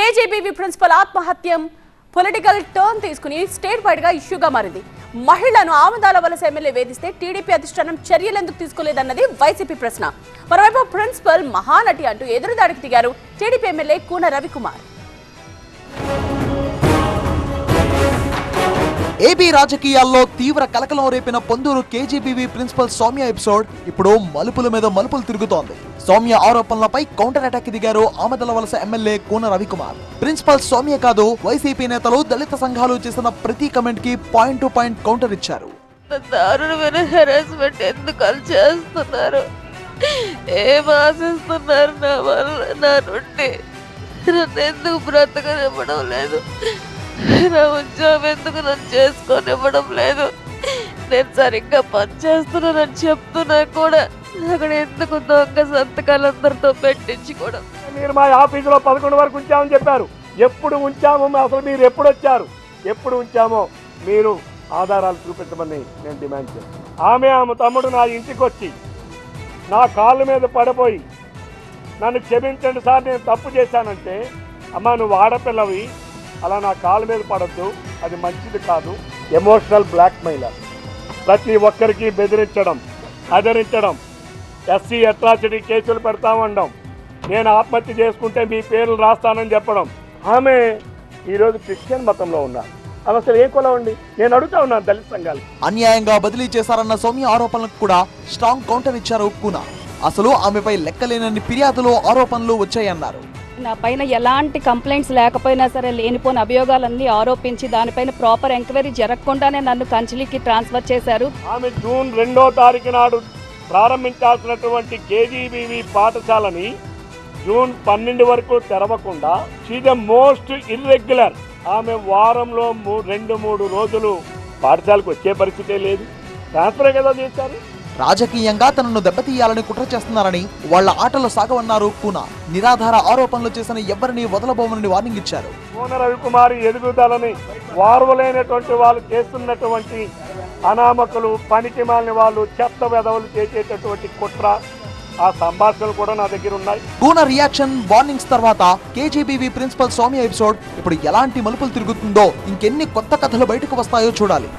KGBV principal ఆత్మహత్యం political turn తీసుకుని state wide గా ఇష్యూగా మారింది. మహిళను ఆమదాల వలస ఎమ్మెల్యే వేధిస్తే టీడీపీ అధిష్టానం చర్యలెందుకు తీసుకోలేదన్నది వైసీపీ ప్రశ్న. మరోవైపు ప్రిన్సిపల్ మహానటి అంటూ ఎదురుదాడికి దిగారు టీడీపీ ఎమ్మెల్యే కూన రవికుమార్. ఏపీ రాజకీయాల్లో తీవ్ర కలకలం రేపిన పొందూరు కేజీబీవీ ప్రిన్సిపల్ సౌమ్య ఎపిసోడ్ ఇప్పుడు మలుపుల మీద మలుపులు తిరుగుతోంది. సౌమ్య ఆరోపణలపై కౌంటర్ అటాక్ దిగారు ఆమదల వలస ఎమ్మెల్యే కూన రవికుమార్. ప్రిన్సిపల్ సౌమ్య కాదు, వైసీపీ నేతలు, దళిత సంఘాలు చేసిన ప్రతి కమెంట్ కి పాయింట్ టు పాయింట్ కౌంటర్ ఇచ్చారు. దారుణమైన హెరాస్మెంట్ ఎందుకు చేస్తున్నారు? ఏం ఆశిస్తున్నారు నా వల్ల? నా నుండి నన్ను ఎందుకు బ్రతకనివ్వడం లేదు? నా ఉద్యోగం ఎందుకు నన్ను చేసుకోనివ్వడం లేదు? నేను సరిగ్గా పనిచేస్తున్నానని చెప్తున్నా కూడా అక్కడ ఎందుకు దొంగ సంతకాలందరితో పెట్టించుకోవడం? మీరు మా ఆఫీసులో 11 వరకు ఉంచామని చెప్పారు. ఎప్పుడు ఉంచామో అసలు మీరు ఎప్పుడు వచ్చారు? ఎప్పుడు ఉంచామో మీరు ఆధారాలు చూపించమని నేను డిమాండ్ చేస్తాను. ఆమె తమ్ముడు నా ఇంటికి వచ్చి నా కాళ్ళ మీద పడిపోయి నన్ను క్షమించండి సార్, నేను తప్పు చేశానంటే, అమ్మ నువ్వు ఆడపిల్లవి, అలా నా కాళ్ళ మీద పడద్దు, అది మంచిది కాదు. ఎమోషనల్ బ్లాక్మెయిలర్, ప్రతి ఒక్కరికి బెదిరించడం, అదరించడం, ఎస్సీ అట్రాసిటీ కేసులు పెడతామనడం, నేను ఆత్మహత్య చేసుకుంటే మీ పేర్లు రాస్తానని చెప్పడం. ఆమె ఈరోజు క్రిస్టియన్ మతంలో ఉన్నారు. ఆమె అసలు ఏ కులం అండి? నేను అడుగుతా ఉన్నాను దళిత సంఘాలు. అన్యాయంగా బదిలీ చేశారన్న సౌమ్య ఆరోపణలకు కూడా స్ట్రాంగ్ కౌంటర్ ఇచ్చారు కూన. అసలు ఆమెపై లెక్కలేనన్ని ఫిర్యాదులు, ఆరోపణలు వచ్చాయన్నారు. నా పైన ఎలాంటి కంప్లైంట్స్ లేకపోయినా సరే లేనిపోయిన అభియోగాలన్నీ ఆరోపించి దానిపైన ప్రాపర్ ఎంక్వైరీ జరగకుండానే నన్ను కంచిలికి ట్రాన్స్ఫర్ చేశారు. ఆమె జూన్ 2వ తారీఖు నాడు ప్రారంభించాల్సినటువంటి కేజీబీవీ పాఠశాలని జూన్ 12 వరకు తెరవకుండా షీ ద మోస్ట్ ఇర్రెగ్యులర్. ఆమె వారంలో 2-3 రోజులు పాఠశాలకు వచ్చే పరిస్థితే లేదు. ట్రాన్స్ఫర్ కదా చేశారు. రాజకీయంగా తనను దెబ్బతీయాలని కుట్ర చేస్తున్నారని, వాళ్ల ఆటలు సాగవన్నారు కూన. నిరాధార ఆరోపణలు చేసిన ఎవరిని వదలబోమని వార్నింగ్ ఇచ్చారు. కూన రవికుమారి ఎదుగుదలని వార్వలేనటువంటి వాళ్ళు చేస్తున్నటువంటి అనామకులు, పనికి మాలిన వాళ్ళు, చెత్త వెధవలు చేసేటటువంటి కుట్ర, ఆ సంభాషణలు కూడా నా దగ్గర ఉన్నాయి. కూన రియాక్షన్, వార్నింగ్స్ తర్వాత కేజీబీవీ ప్రిన్సిపల్ సౌమ్య ఎపిసోడ్ ఇప్పుడు ఎలాంటి మలుపులు తిరుగుతుందో, ఇంకెన్ని కొత్త కథలు బయటకు వస్తాయో చూడాలి.